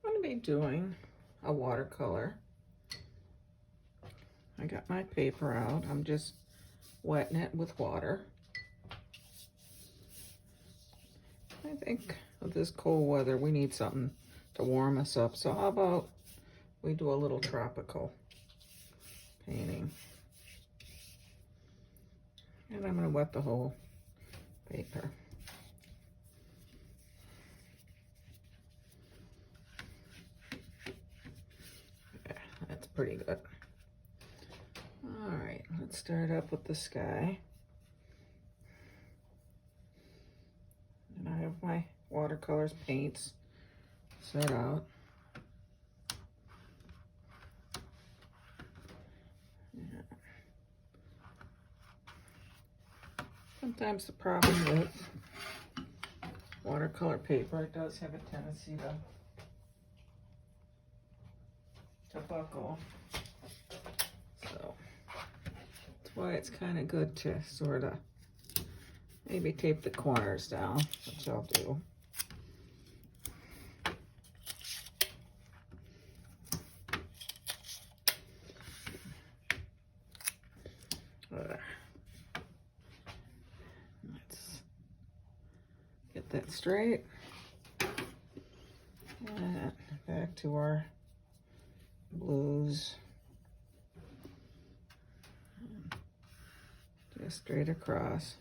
going to be doing a watercolor. I got my paper out. I'm just wetting it with water. I think with this cold weather, we need something to warm us up. So how about we do a little tropical painting. And I'm going to wet the whole paper. Yeah, that's pretty good. All right, let's start up with the sky. And I have my watercolors paints set out. Yeah. Sometimes the problem with watercolor paper, it does have a tendency to buckle. So that's why it's kind of good to sort of maybe tape the corners down, which I'll do. Let's get that straight. And back to our blues. Just straight across.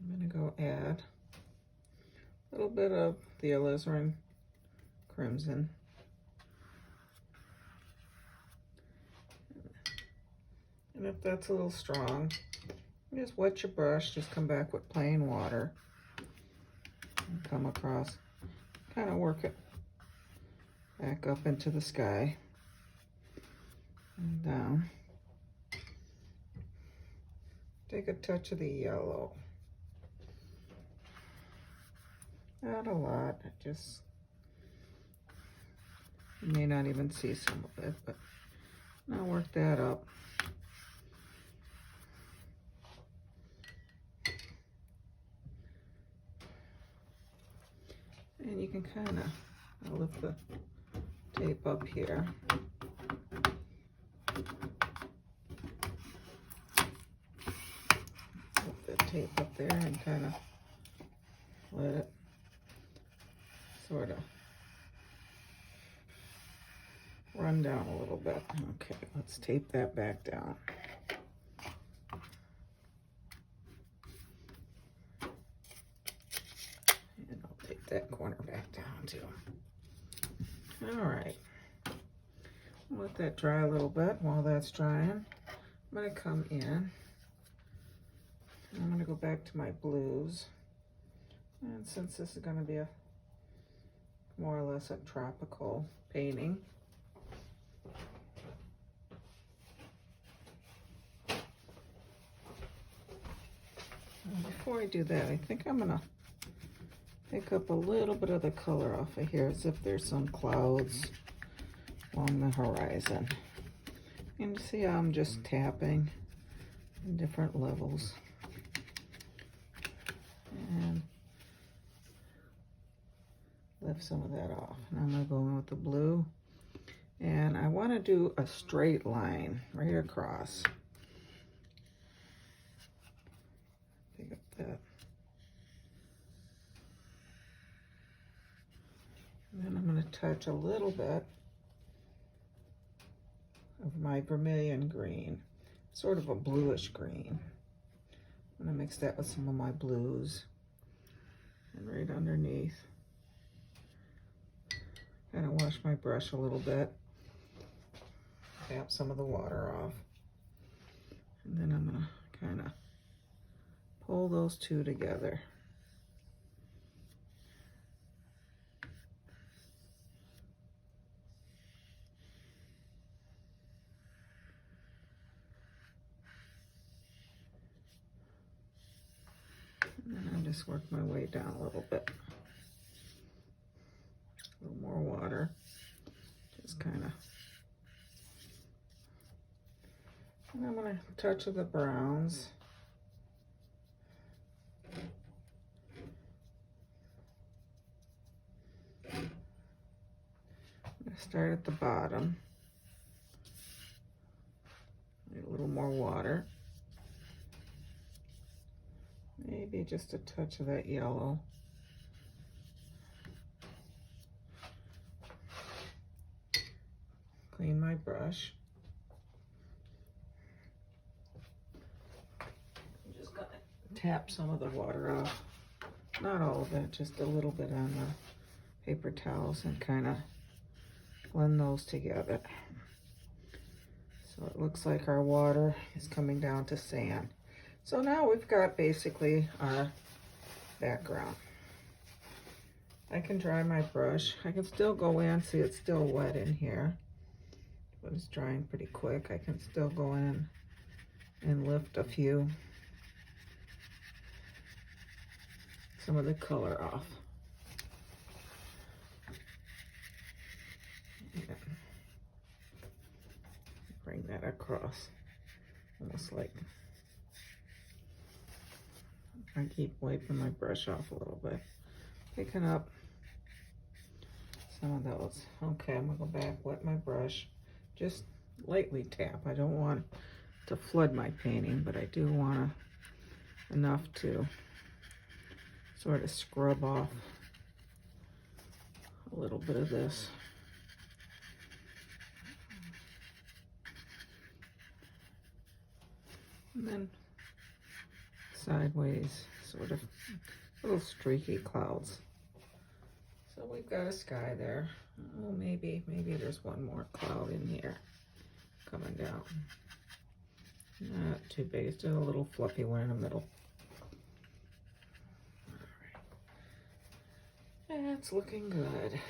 I'm going to go add a little bit of the alizarin crimson. And if that's a little strong, just wet your brush, just come back with plain water and come across, kind of work it back up into the sky and down. Take a touch of the yellow. Not a lot, just, you may not even see some of it, but I'll work that up. And you can kind of lift the tape up here. Lift the tape up there and kind of let it sort of run down a little bit. Okay, let's tape that back down. And I'll take that corner back down too. All right, let that dry a little bit. While that's drying, I'm going to come in. I'm going to go back to my blues. And since this is going to be a more or less a tropical painting, and before I do that, I think I'm going to pick up a little bit of the color off of here as if there's some clouds along the horizon. And you see how I'm just tapping in different levels. And lift some of that off. Now I'm going to go in with the blue. And I want to do a straight line right across. Pick up that. And then I'm going to touch a little bit of my vermilion green, sort of a bluish green. I'm going to mix that with some of my blues. And right underneath, kind of wash my brush a little bit, tap some of the water off. And then I'm going to kind of pull those two together. And then I just work my way down a little bit. A little more water. Just kind of touch of the browns. Start at the bottom. Need a little more water. Maybe just a touch of that yellow. Clean my brush. I'm just gonna tap some of the water off. Not all of it, just a little bit on the paper towels and kind of blend those together. So it looks like our water is coming down to sand. So now we've got basically our background. I can dry my brush. I can still go in, see it's still wet in here, but it's drying pretty quick. I can still go in and lift some of the color off. Yeah. Bring that across, almost like I keep wiping my brush off a little bit, picking up some of those. Okay, I'm gonna go back, wet my brush, just lightly tap. I don't want to flood my painting, but I do want enough to sort of scrub off a little bit of this. And then sideways, sort of little streaky clouds. So we've got a sky there. Oh, maybe there's one more cloud in here coming down. Not too big, it's just a little fluffy one in the middle. All right. That's looking good.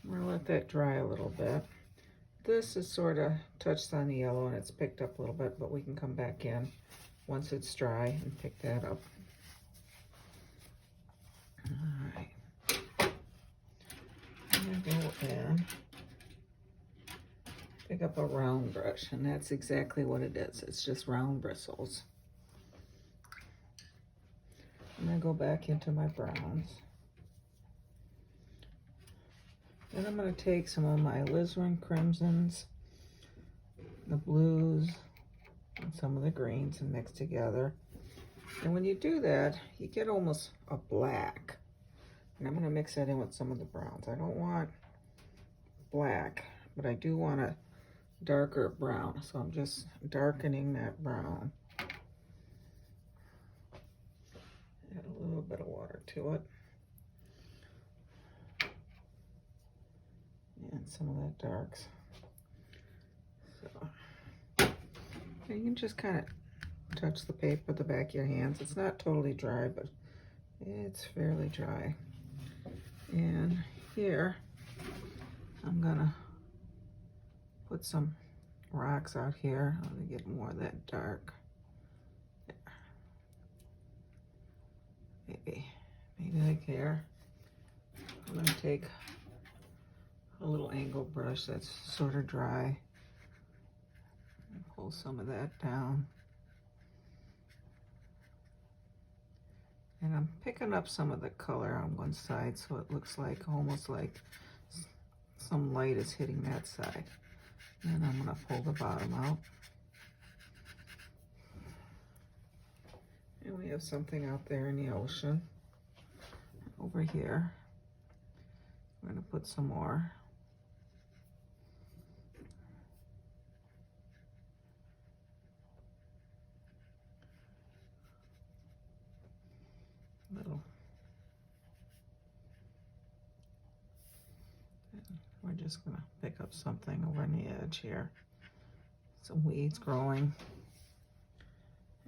I'm gonna let that dry a little bit. This is sort of touched on the yellow and it's picked up a little bit, but we can come back in once it's dry and pick that up. All right. I'm gonna go in, pick up a round brush, and that's exactly what it is. It's just round bristles. I'm gonna go back into my browns. Then I'm going to take some of my alizarin crimsons, the blues, and some of the greens and mix together. And when you do that, you get almost a black. And I'm going to mix that in with some of the browns. I don't want black, but I do want a darker brown. So I'm just darkening that brown. Add a little bit of water to it. And some of that darks. So you can just kind of touch the paper with the back of your hands. It's not totally dry, but it's fairly dry. And here I'm gonna put some rocks out here. I'm gonna get more of that dark. Maybe like there. I'm gonna take a little angle brush that's sort of dry and pull some of that down. And I'm picking up some of the color on one side so it looks like almost like some light is hitting that side. And I'm going to pull the bottom out. And we have something out there in the ocean. Over here, I'm going to put some more. Little. We're just gonna pick up something over on the edge here. Some weeds growing.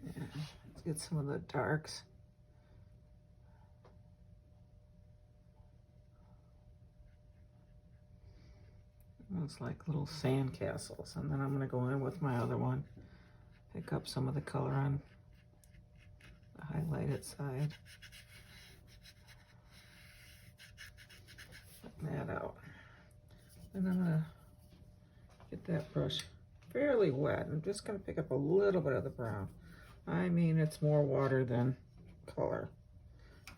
And let's get some of the darks. Looks like little sand castles. And then I'm gonna go in with my other one. Pick up some of the color on the highlighted side. Put that out. And I'm gonna get that brush fairly wet. I'm just going to pick up a little bit of the brown. I mean, it's more water than color.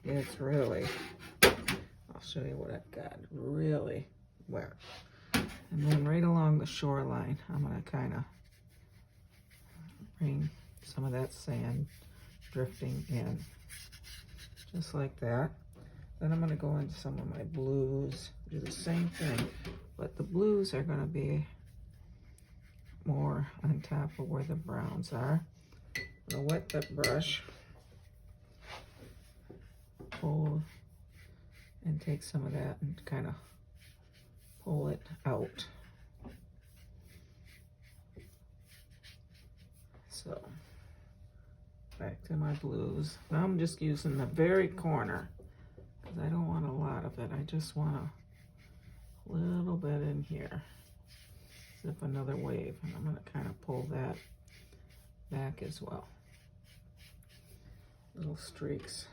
It's really, I'll show you what I've got, really wet. And then right along the shoreline, I'm going to kind of bring some of that sand drifting in, just like that. Then I'm going to go into some of my blues, do the same thing, but the blues are going to be more on top of where the browns are. I'm going to wet that brush, pull, and take some of that and kind of pull it out. So, back to my blues. Now I'm just using the very corner, because I don't want a lot of it. I just want a little bit in here. As if another wave, and I'm going to kind of pull that back as well. Little streaks.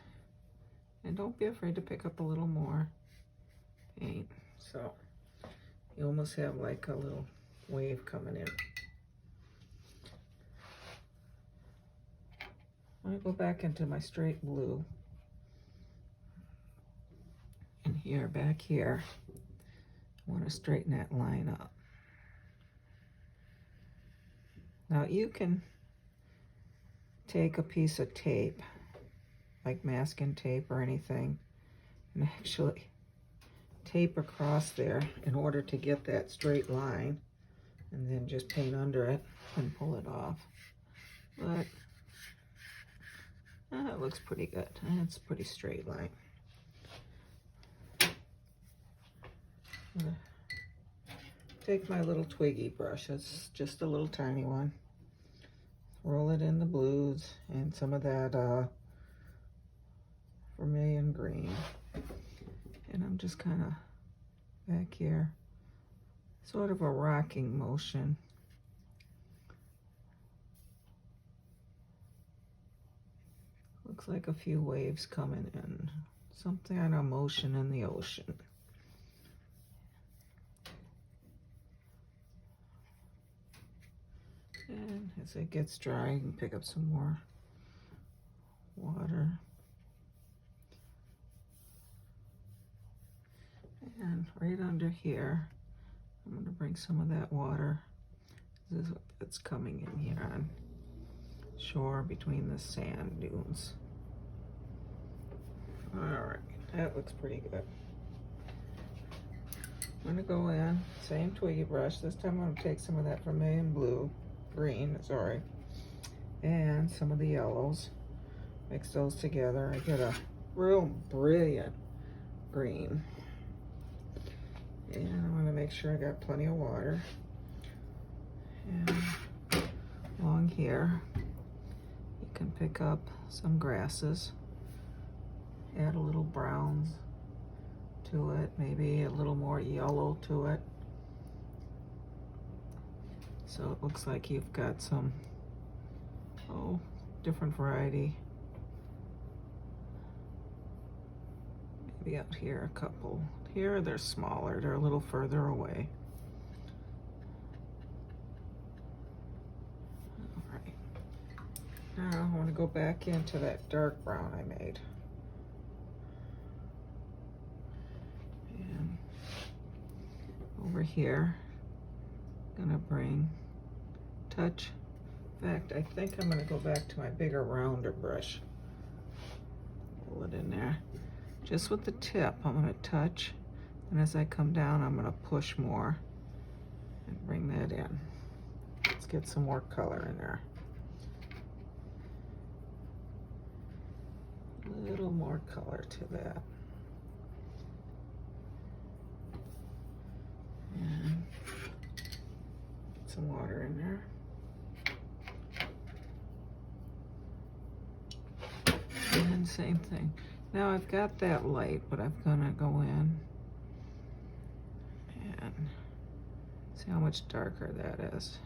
And don't be afraid to pick up a little more paint. So you almost have like a little wave coming in. I'm going to go back into my straight blue. And here, back here, I want to straighten that line up. Now you can take a piece of tape, like masking tape or anything, and actually tape across there in order to get that straight line, and then just paint under it and pull it off. But it looks pretty good. It's a pretty straight line. Take my little twiggy brush, it's just a little tiny one, roll it in the blues and some of that vermilion green, and I'm just kind of back here, sort of a rocking motion. Looks like a few waves coming in, something on a motion in the ocean. And as it gets dry, you can pick up some more water. And right under here, I'm going to bring some of that water. This is what's coming in here on shore between the sand dunes. All right, that looks pretty good. I'm going to go in, same twiggy brush. This time I'm going to take some of that vermilion green, sorry, and some of the yellows, mix those together. I get a real brilliant green, and I want to make sure I got plenty of water. And along here you can pick up some grasses, add a little browns to it, maybe a little more yellow to it. So it looks like you've got some, different variety. Maybe out here a couple. Here they're smaller, they're a little further away. All right. Now I want to go back into that dark brown I made. And over here, I'm gonna bring touch. In fact, I think I'm going to go back to my bigger, rounder brush. Pull it in there. Just with the tip, I'm going to touch, and as I come down, I'm going to push more and bring that in. Let's get some more color in there. A little more color to that. And some water in there. And same thing. Now I've got that light, but I'm gonna go in and see how much darker that is.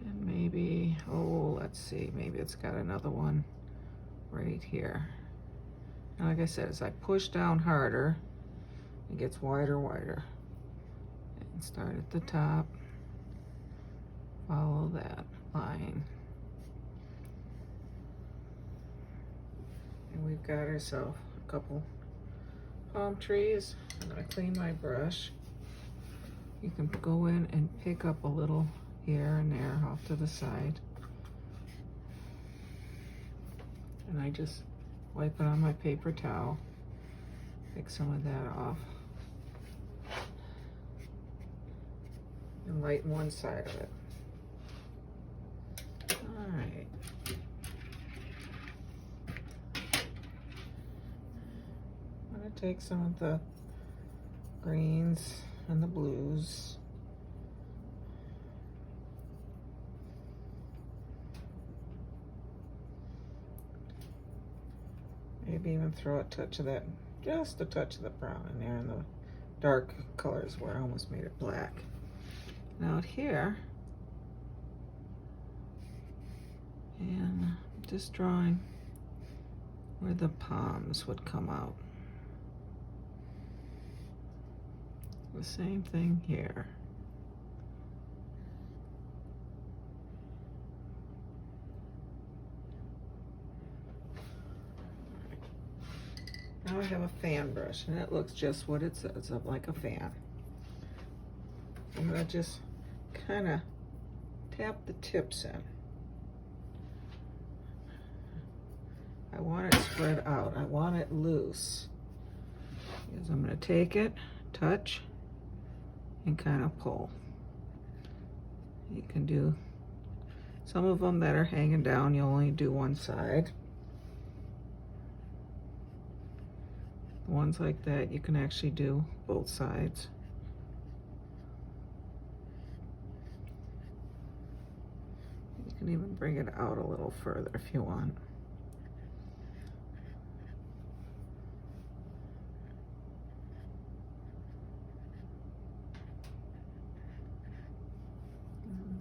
And maybe, let's see, maybe it's got another one right here. And like I said, as I push down harder, it gets wider. And start at the top, follow that line. And we've got ourselves a couple palm trees. I'm gonna clean my brush. You can go in and pick up a little here and there off to the side. And I just wipe it on my paper towel. Pick some of that off. And lighten one side of it. All right. I'm gonna take some of the greens and the blues. Maybe even throw a touch of that, just a touch of the brown in there, and the dark colors where I almost made it black. Now out here, and just drawing where the palms would come out. The same thing here. Now I have a fan brush, and it looks just what it says, up like a fan. I'm gonna just kind of tap the tips in. I want it spread out. I want it loose. Because I'm gonna take it, touch, and kind of pull. You can do some of them that are hanging down, you'll only do one side. The ones like that, you can actually do both sides. You can even bring it out a little further if you want.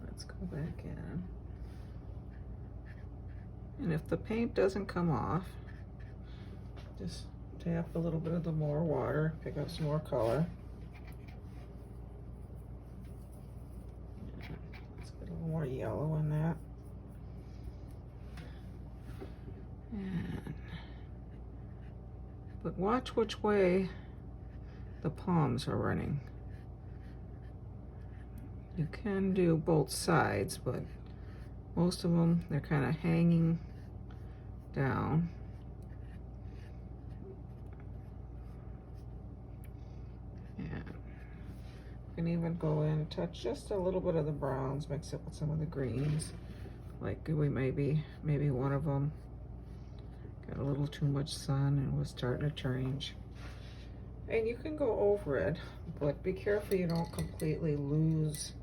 Let's go back in. And if the paint doesn't come off, just tap a little bit of the more water, pick up some more color. Let's get a little more yellow in that. And, but watch which way the palms are running. You can do both sides, but most of them, they're kind of hanging down. And you can even go in and touch just a little bit of the browns, mix it with some of the greens. Like we maybe one of them got a little too much sun and was starting to change. And you can go over it, but be careful you don't completely lose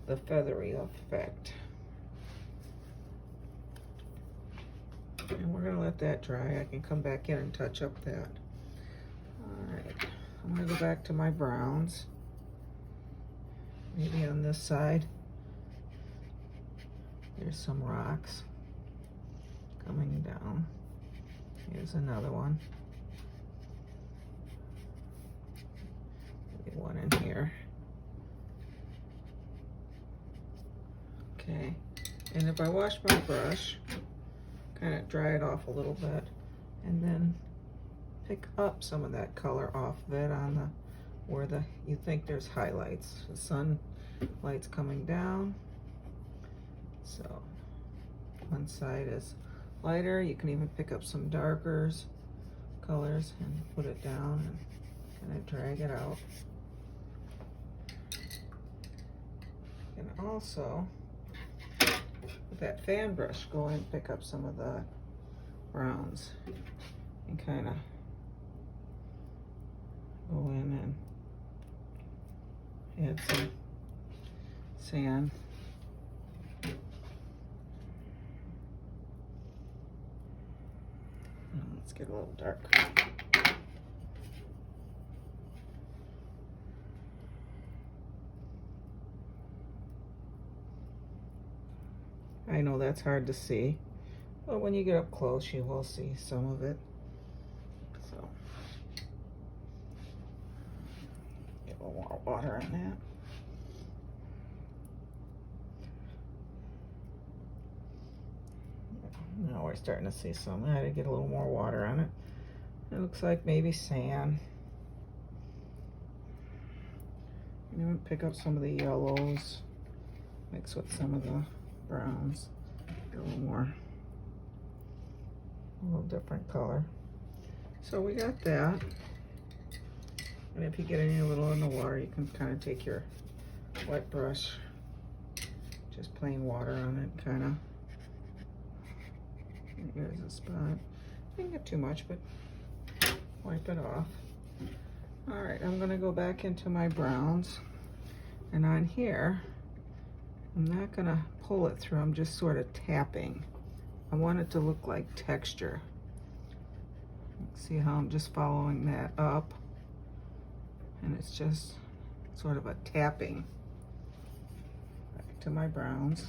the feathery effect. And we're gonna let that dry. I can come back in and touch up that. All right, I'm gonna go back to my browns. Maybe on this side, there's some rocks coming down. Here's another one. Maybe one in here. Okay, and if I wash my brush, kind of dry it off a little bit, and then pick up some of that color off of it on the where you think there's highlights. The sunlight's coming down, so one side is lighter. You can even pick up some darker colors and put it down and kind of drag it out. And also with that fan brush, go in and pick up some of the browns and kind of go in and add some sand. Let's get a little darker. I know that's hard to see, but when you get up close, you will see some of it. So, get little more water in that. Now we're starting to see some. I had to get a little more water on it. It looks like maybe sand. I'm going to pick up some of the yellows, mix with some of the browns, get a little different color. So we got that. And if you get any little in the water, you can kind of take your wet brush, just plain water on it, kind of. Here's a spot. Didn't get too much, but wipe it off. All right, I'm gonna go back into my browns, and on here, I'm not gonna pull it through, I'm just sort of tapping. I want it to look like texture. See how I'm just following that up, and it's just sort of a tapping. Back to my browns.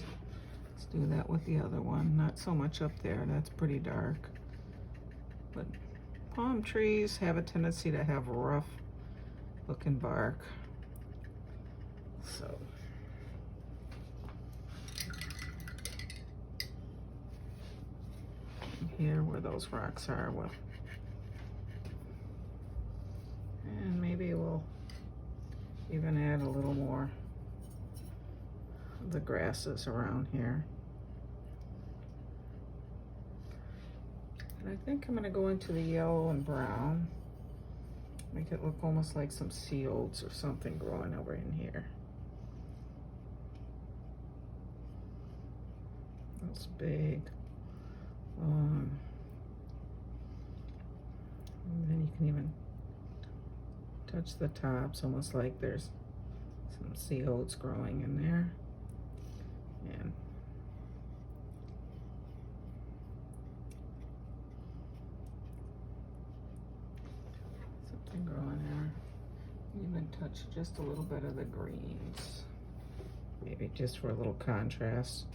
Let's do that with the other one. Not so much up there, that's pretty dark. But palm trees have a tendency to have rough looking bark. So here where those rocks are, well, and maybe we'll even add a little more of the grasses around here. And I think I'm going to go into the yellow and brown, make it look almost like some sea oats or something growing over in here. That's big. And then you can even touch the tops, almost like there's some sea oats growing in there. And something growing there. Even touch just a little bit of the greens, maybe just for a little contrast.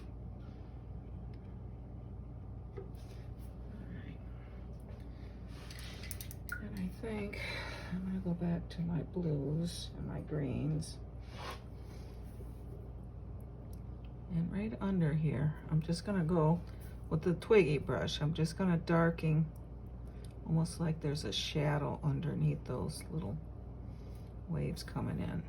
I think I'm going to go back to my blues and my greens. And right under here, I'm just going to go with the twiggy brush. I'm just going to darken, almost like there's a shadow underneath those little waves coming in.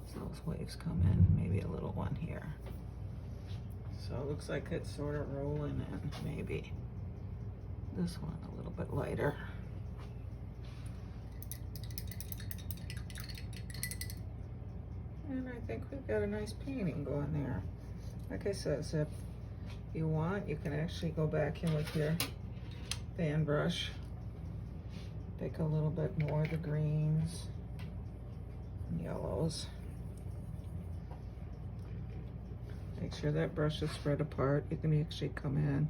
So those waves come in, maybe a little one here. So it looks like it's sort of rolling in, maybe. This one a little bit lighter. And I think we've got a nice painting going there. Like I said, if you want, you can actually go back in with your fan brush. Pick a little bit more of the greens and yellows. Make sure that brush is spread apart. You can actually come in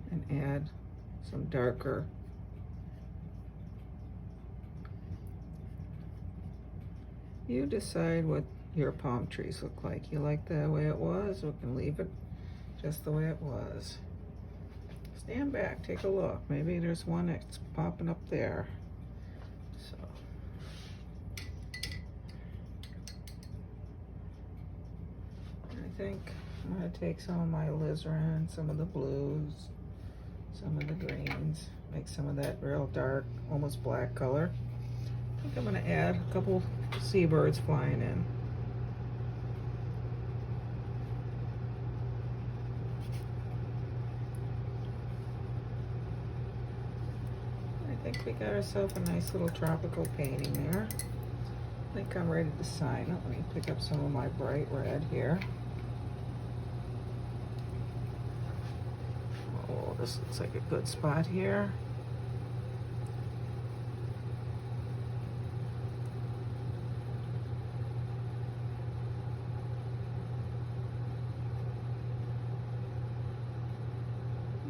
and add some darker. You decide what your palm trees look like. You like the way it was, we can leave it just the way it was. Stand back, take a look. Maybe there's one that's popping up there. So. I think I'm going to take some of my alizarin, some of the blues, some of the greens, make some of that real dark, almost black color. I think I'm going to add a couple seabirds flying in. I think we got ourselves a nice little tropical painting there. I think I'm ready to sign it. Let me pick up some of my bright red here. Oh, this looks like a good spot here.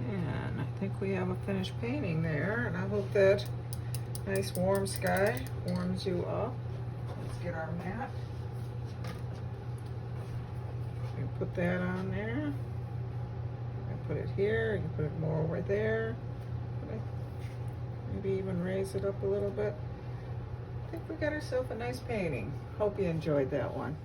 And I think we have a finished painting there, and I hope that nice warm sky warms you up. Let's get our mat. And put that on there. Put it here, you can put it more over there. Maybe even raise it up a little bit. I think we got ourselves a nice painting. Hope you enjoyed that one.